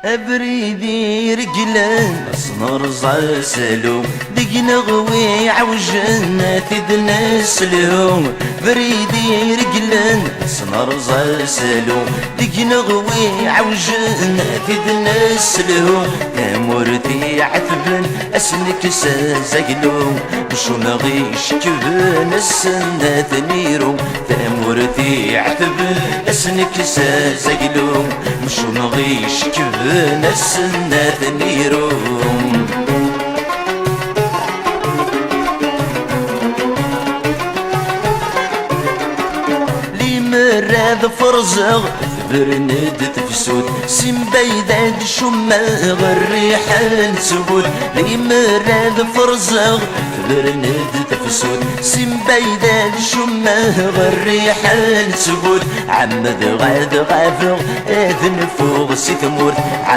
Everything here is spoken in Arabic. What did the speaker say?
أبريدي رجلان صنرزع سلو دقنا غوي عوجنا تدنا سلو بريدي رجلان صنرزع سلو دقنا غوي عوجنا تدنا سلو تامورتي عتبن أسنك سازقلو بشو نغيش كبن السنة نيرو تامورتي عتبن أسنك سازقلو بشو نغيش كبن السنة نيرو لي مراد فرزغ برند تفسود سيم بيداد شماغ الريحة نسود لي مراد فرزغ برند تفسود سيم بيداد شماغ الريحة نسود عمد غاد غافغ اذن فوق سي ثمور